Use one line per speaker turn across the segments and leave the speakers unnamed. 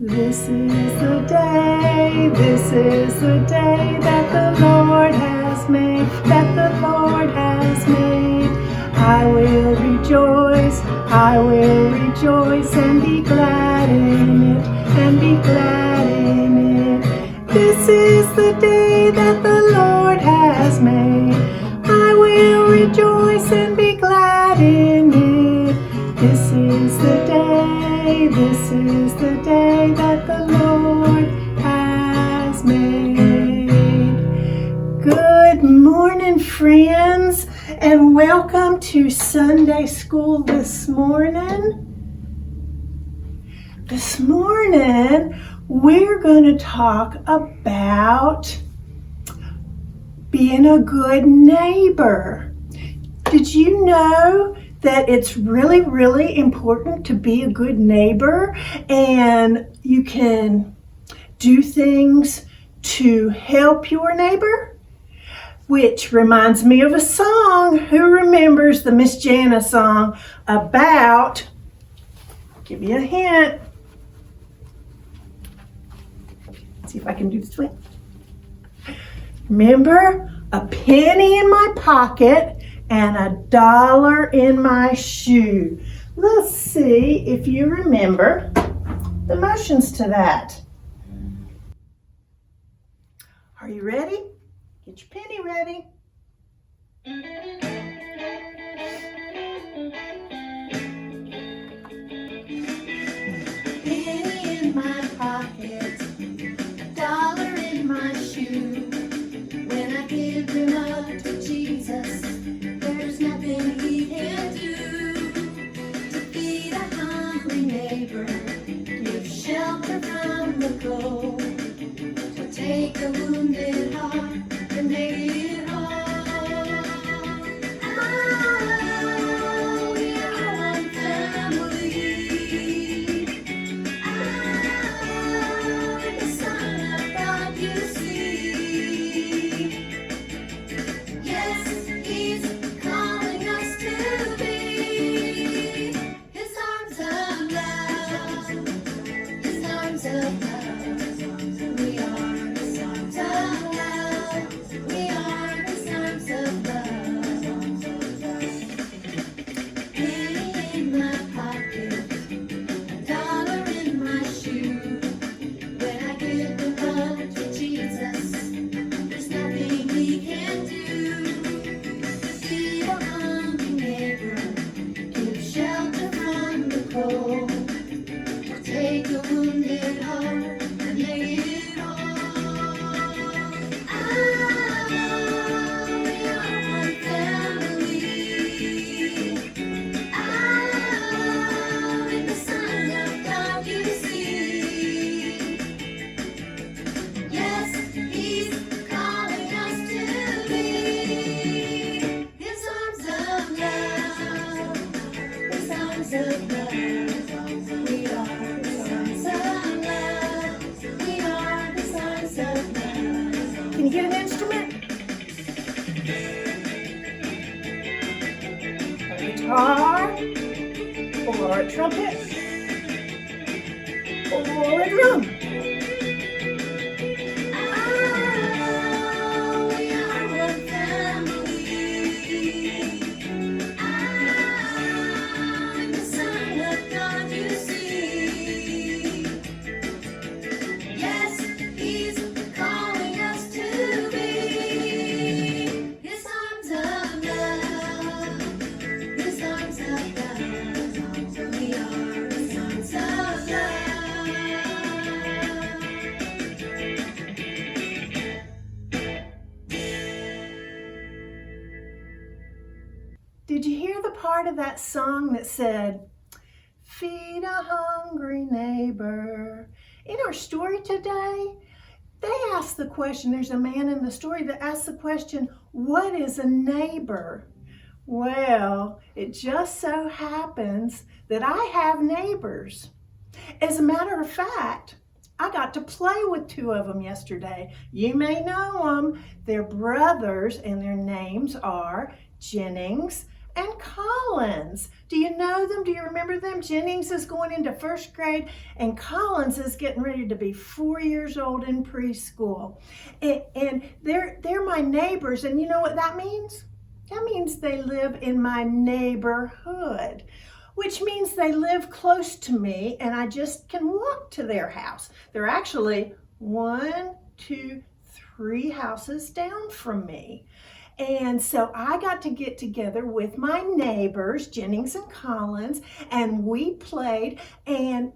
This is the day that the Lord has made, that the Lord has made. I will rejoice and be glad in it, and be glad in it. This is the day that the Lord has made. I will rejoice and be glad in it. This is the day that the Lord has made. Good morning, friends, and welcome to Sunday School this morning. This morning, we're going to talk about being a good neighbor. Did you know that it's really, really important to be a good neighbor, and you can do things to help your neighbor? Which reminds me of a song. Who remembers the Miss Jana song about, I'll give you a hint. Let's see if I can do this one. Remember, a penny in my pocket and $1 in my shoe. Let's see if you remember the motions to that. Are you ready? Get your penny ready. Penny in my pocket, $1 in my shoe. When I give them up to Jesus, there's nothing he can do. To feed a hungry neighbor, give shelter from the cold, to take a wounded heart and make it whole. Oh, we are one family. Oh, the Son of God you see. Yes, he's calling us to be his arms of love, his arms of love. We are his arms of love, we are his arms of love. Penny in my pocket, $1 in my shoe. When I give the love to Jesus, there's nothing he can do. Feed a hungry neighbor, give shelter from the cold, take a wounded heart and make it whole. Ah, we are one family. Ah, in the Son of God you see. Yes, he's calling us to be his arms of love, his arms of love. We are his arms of love, we are his arms of love. Can you get an instrument? A guitar, or a trumpet, or a drum. Oh, we are one family. I'm the Son of God you see. Yes, he's calling us to be his arms of love, his arms of love. We are his arms of love. Did you hear the part of that song that said, feed a hungry neighbor? In our story today, they asked the question, there's a man in the story that asks the question, what is a neighbor? Well, it just so happens that I have neighbors. As a matter of fact, I got to play with 2 of them yesterday. You may know them. They're brothers, and their names are Jennings and Collins. Do you know them? Do you remember them? Jennings is going into first grade and Collins is getting ready to be 4 years old in preschool. And they're my neighbors, and you know what that means? That means they live in my neighborhood, which means they live close to me and I just can walk to their house. They're actually 1, 2, 3 houses down from me. And so I got to get together with my neighbors, Jennings and Collins, and we played, and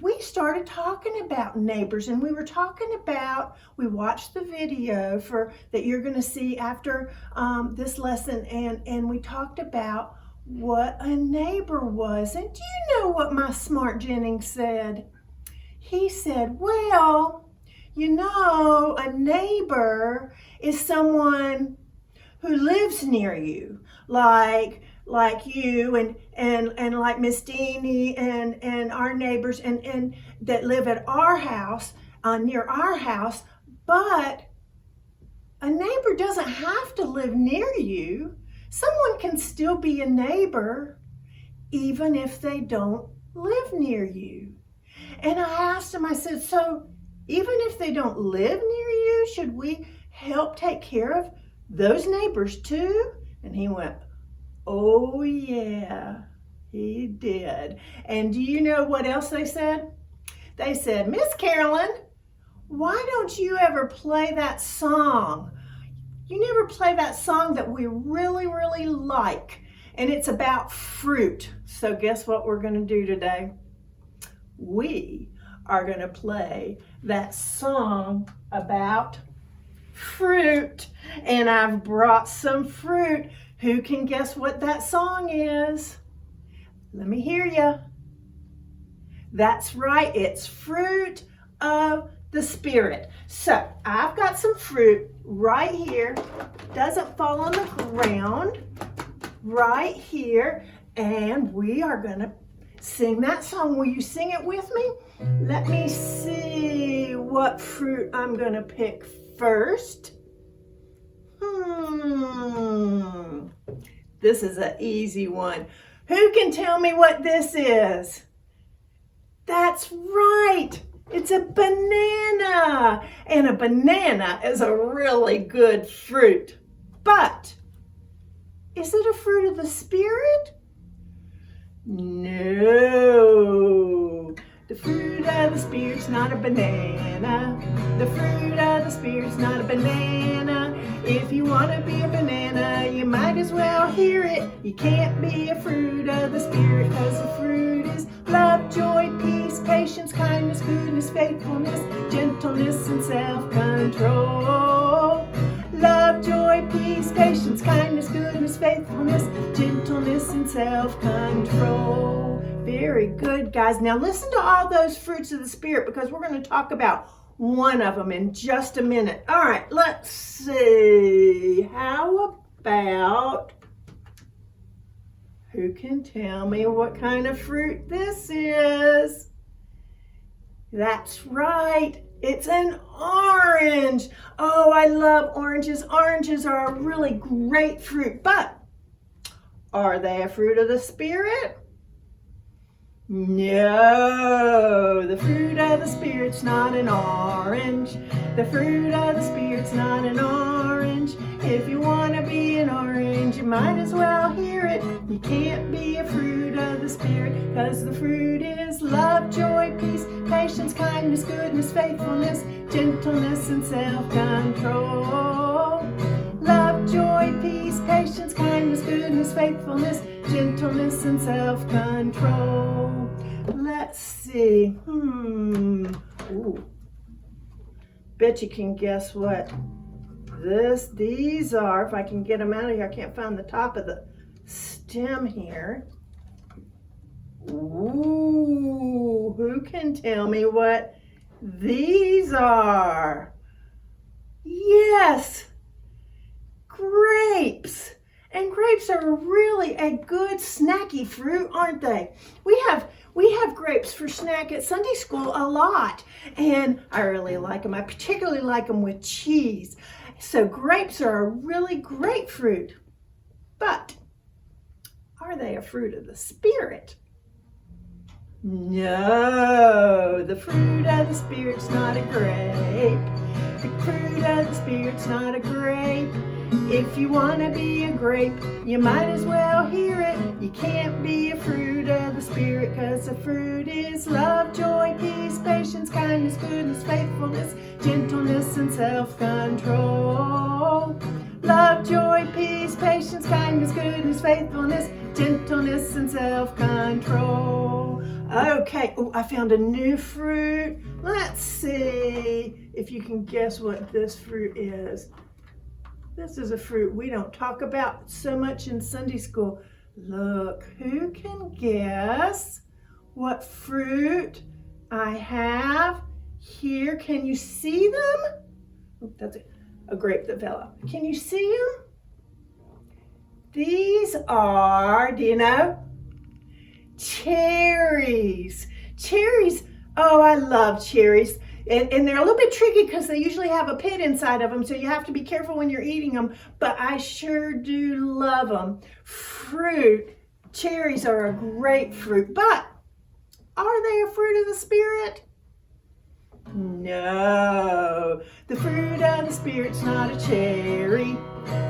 we started talking about neighbors, and we were talking about, we watched the video that you're going to see after this lesson, and we talked about what a neighbor was. And do you know what my smart Jennings said? He said, well, you know, a neighbor is someone who lives near you, like you and like Miss Deanie and our neighbors and that live at our house, near our house. But a neighbor doesn't have to live near you. Someone can still be a neighbor even if they don't live near you. And I asked him, I said, so even if they don't live near you, should we help take care of those neighbors too? And he went, oh yeah, he did. And do you know what else they said? They said, Miss Carolyn, why don't you ever play that song? You never play that song that we really, really like. And it's about fruit. So guess what we're going to do today? We are going to play that song about fruit. And I've brought some fruit. Who can guess what that song is? Let me hear you. That's right, it's Fruit of the Spirit. So I've got some fruit right here. Doesn't fall on the ground. Right here. And we are going to sing that song. Will you sing it with me? Let me see what fruit I'm going to pick first. This is an easy one. Who can tell me what this is? That's right. It's a banana. And a banana is a really good fruit. But is it a fruit of the Spirit? No. The fruit of the Spirit's not a banana. The fruit of the Spirit's not a banana. If you want to be a banana, you might as well hear it. You can't be a fruit of the Spirit, because the fruit is love, joy, peace, patience, kindness, goodness, faithfulness, gentleness, and self-control. Love, joy, peace, patience, kindness, goodness, faithfulness, gentleness, and self-control. Very good, guys. Now listen to all those fruits of the Spirit, because we're going to talk about one of them in just a minute. All right, let's see. How about, who can tell me what kind of fruit this is? That's right. It's an orange. Oh, I love oranges. Oranges are a really great fruit, but are they a fruit of the Spirit? No, the fruit of the Spirit's not an orange. The fruit of the Spirit's not an orange. If you want to be an orange, you might as well hear it. You can't be a fruit of the Spirit, because the fruit is love, joy, peace, patience, kindness, goodness, faithfulness, gentleness, and self-control. Love, joy, peace, patience, kindness, goodness, faithfulness, gentleness, and self-control. Let's see. Ooh. Bet you can guess what these are. If I can get them out of here, I can't find the top of the stem here. Ooh, who can tell me what these are? Yes, grapes. And grapes are really a good snacky fruit, aren't they? We have grapes for snack at Sunday school a lot, and I really like them. I particularly like them with cheese. So grapes are a really great fruit. But Are they a fruit of the Spirit? No, the fruit of the Spirit's not a grape. The fruit of the Spirit's not a grape. If you want to be a grape, you might as well hear it. You can't be a fruit of the Spirit, 'cause the fruit is love, joy, peace, patience, kindness, goodness, faithfulness, gentleness, and self-control. Love, joy, peace, patience, kindness, goodness, faithfulness, gentleness, and self-control. Okay, I found a new fruit. Let's see if you can guess what this fruit is. This is a fruit we don't talk about so much in Sunday school. Look, who can guess what fruit I have here? Can you see them? Oh, that's a grape that fell out. Can you see them? These are, do you know? Cherries. Cherries. Oh, I love cherries. And they're a little bit tricky because they usually have a pit inside of them, so you have to be careful when you're eating them, but I sure do love them. Fruit. Cherries are a great fruit, but are they a fruit of the Spirit? No. The fruit of the Spirit's not a cherry.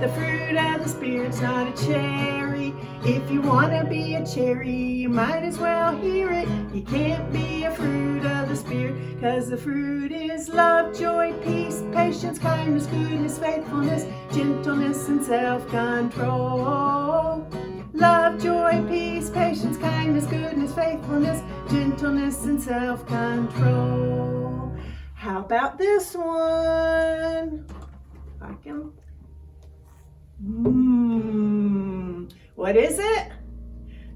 The fruit of the Spirit's not a cherry. If you want to be a cherry, you might as well hear it. You can't be a fruit of the Spirit, 'cause the fruit is love, joy, peace, patience, kindness, goodness, faithfulness, gentleness, and self-control. Love, joy, peace, patience, kindness, goodness, faithfulness, gentleness, and self-control. How about this one? I can... What is it?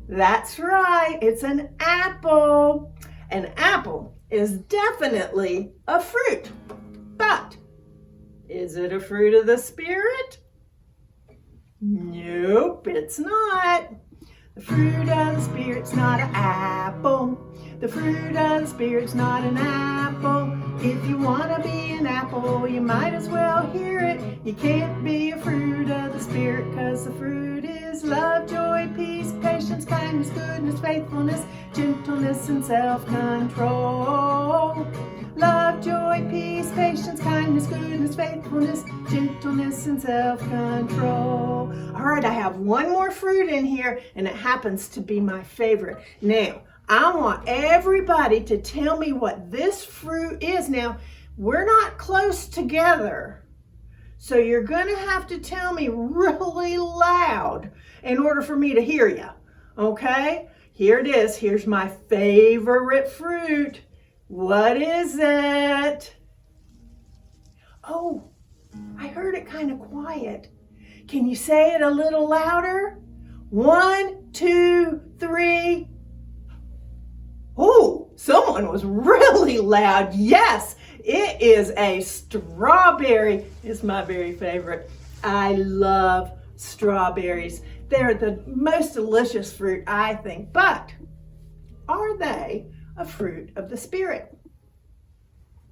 That's right, it's an apple. An apple is definitely a fruit, but is it a fruit of the Spirit? Nope, it's not. The fruit of the Spirit's not an apple. The fruit of the Spirit's not an apple. If you want to be an apple, you might as well hear it. You can't be a fruit of the Spirit, 'cause the fruit is love, joy, peace, patience, kindness, goodness, faithfulness, gentleness, and self-control. Love, joy, peace, patience, kindness, goodness, faithfulness, gentleness, and self-control. All right, I have one more fruit in here, and it happens to be my favorite. Now, I want everybody to tell me what this fruit is. Now, we're not close together, so you're going to have to tell me really loud in order for me to hear you, okay? Here it is. Here's my favorite fruit. What is it? Oh, I heard it kind of quiet. Can you say it a little louder? 1, 2, 3. Oh, someone was really loud. Yes, it is a strawberry. It's my very favorite. I love strawberries. They're the most delicious fruit, I think. But are they a fruit of the Spirit?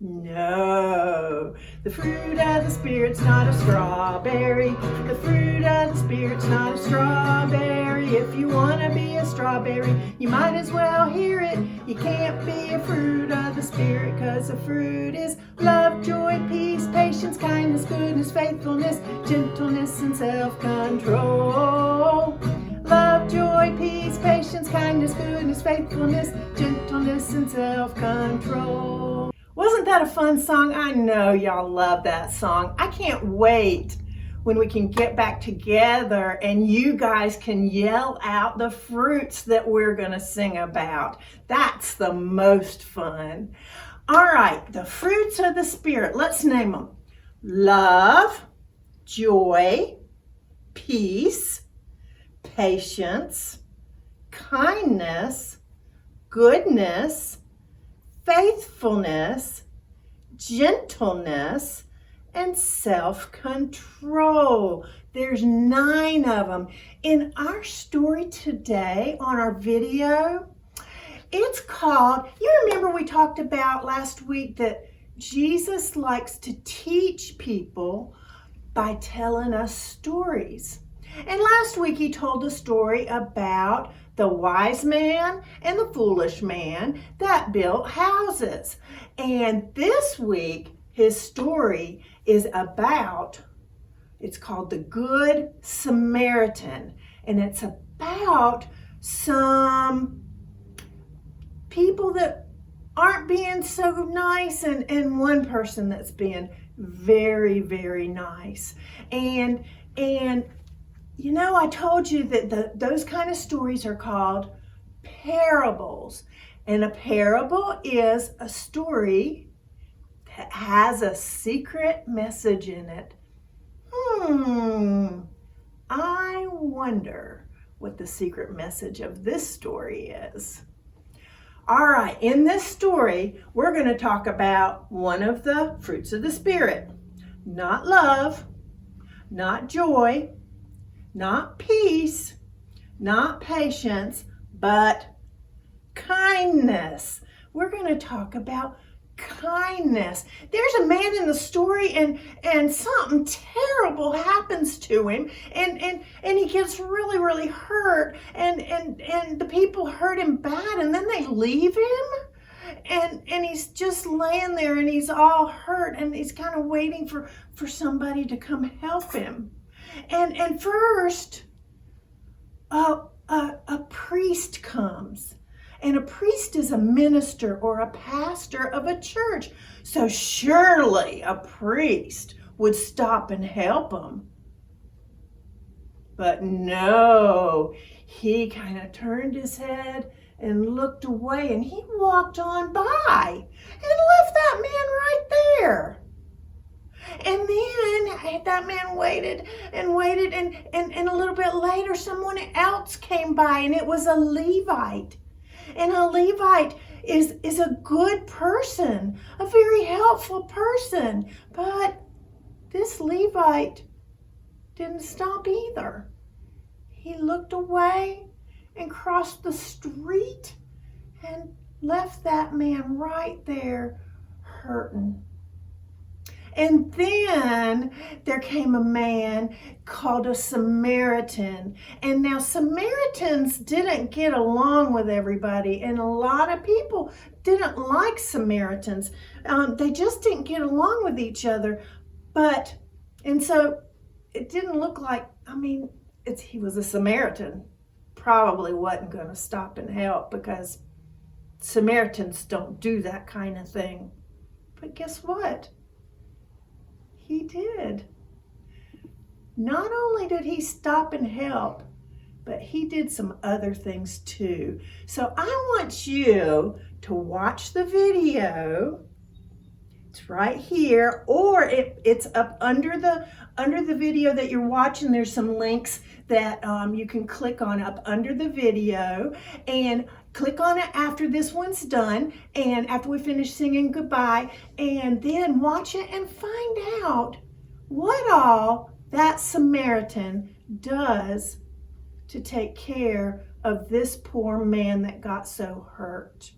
No. The fruit of the Spirit's not a strawberry. The fruit of the Spirit's not a strawberry. If you want to be a strawberry, you might as well hear it. You can't be a fruit of the Spirit, 'cause the fruit is love, joy, peace, patience, kindness, goodness, faithfulness, gentleness, and self-control. Love, joy, peace, patience, kindness, goodness, faithfulness, gentleness, and self-control. Wasn't that a fun song? I know y'all love that song. I can't wait when we can get back together and you guys can yell out the fruits that we're going to sing about. That's the most fun. All right, the fruits of the Spirit. Let's name them. Love, joy, peace, patience, kindness, goodness, faithfulness, gentleness, and self-control. There's 9 of them. In our story today on our video, it's called, you remember we talked about last week that Jesus likes to teach people by telling us stories. And last week he told a story about the wise man and the foolish man that built houses. And this week his story is about, it's called The Good Samaritan. And it's about some people that aren't being so nice and one person that's being very, very nice. And you know, I told you that those kind of stories are called parables. And a parable is a story that has a secret message in it. I wonder what the secret message of this story is. All right, in this story, we're going to talk about one of the fruits of the Spirit. Not love, not joy, not peace, not patience, but kindness. We're going to talk about kindness. There's a man in the story and something terrible happens to him and he gets really, really hurt and the people hurt him bad and then they leave him and he's just laying there and he's all hurt and he's kind of waiting for somebody to come help him. And first a priest comes. And a priest is a minister or a pastor of a church. So surely a priest would stop and help him. But no, he kind of turned his head and looked away and he walked on by and left that man right there. And then that man waited and waited and a little bit later someone else came by and it was a Levite. And a Levite is a good person, a very helpful person. But this Levite didn't stop either. He looked away and crossed the street and left that man right there hurting. And then there came a man called a Samaritan. And now Samaritans didn't get along with everybody. And a lot of people didn't like Samaritans. They just didn't get along with each other. And so it didn't look like, he was a Samaritan. Probably wasn't going to stop and help because Samaritans don't do that kind of thing. But guess what? He did. Not only did he stop and help, but he did some other things too. So I want you to watch the video. It's right here, or it's up under the video that you're watching. There's some links that you can click on up under the video, and click on it after this one's done and after we finish singing goodbye, and then watch it and find out what all that Samaritan does to take care of this poor man that got so hurt.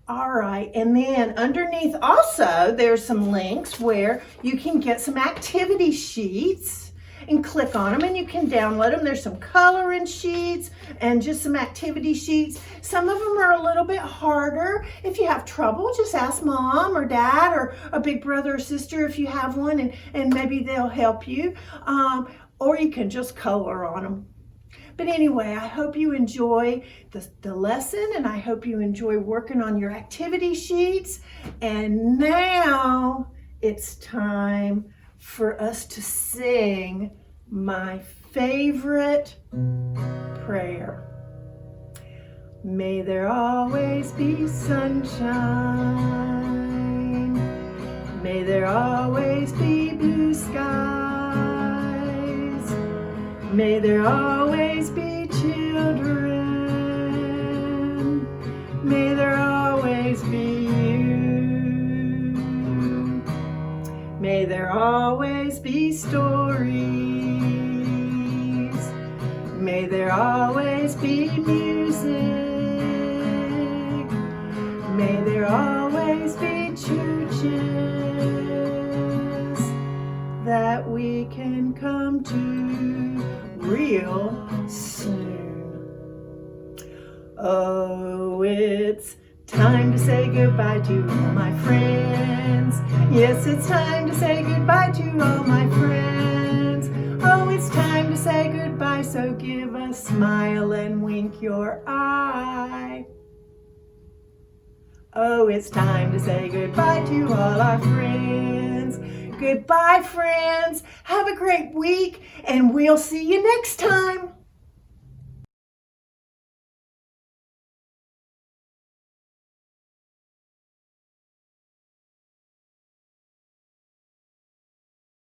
All right, and then underneath also there's some links where you can get some activity sheets and click on them and you can download them. There's some coloring sheets and just some activity sheets. Some of them are a little bit harder. If you have trouble, just ask mom or dad or a big brother or sister if you have one and maybe they'll help you. Or you can just color on them. But anyway, I hope you enjoy the lesson and I hope you enjoy working on your activity sheets. And now it's time for us to sing my favorite prayer. May there always be sunshine. May there always be blue skies. May there always be children. May there always be you. May there always be stories. May there always be music. May there always be churches that we can come to real soon. Oh, it's time to say goodbye to all my friends. Yes, it's time to say goodbye to all my friends. Oh, it's time to say goodbye, so give a smile and wink your eye. Oh, it's time to say goodbye to all our friends. Goodbye, friends. Have a great week, and we'll see you next time.